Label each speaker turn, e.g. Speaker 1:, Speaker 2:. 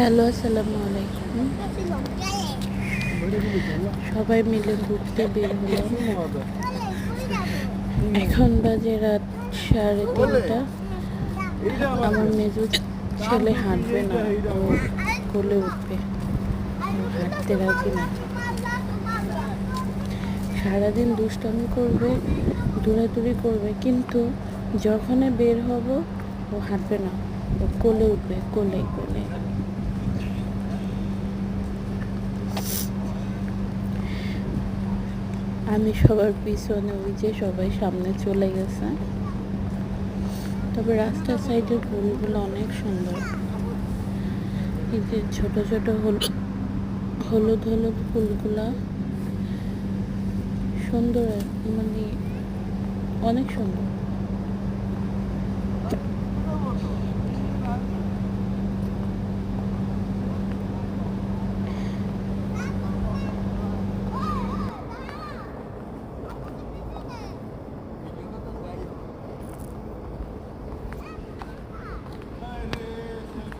Speaker 1: Hello, আসসালামু আলাইকুম। সবাই মিলে ঘুরতে বের হলাম। এখন বাজে রাত 3:30। আমার মেজো ছেলে হাঁটবে না, ও কোলে উঠবে, ও হাঁটতে রাজি না। সারাদিন দুষ্টামি করবে, দৌড়াদৌড়ি করবে, কিন্তু যখনই বের হব ও হাঁটবে না, ও কোলে উঠবে, কোলে কোলে। আমি সবার পিছনে, ওই যে সবাই সামনে চলে গেছে। তবে রাস্তার সাইডের ফুলগুলো অনেক সুন্দর। এই যে ছোট ছোট হলুদ হলুদ ফুলগুলা সুন্দর, মানে অনেক সুন্দর।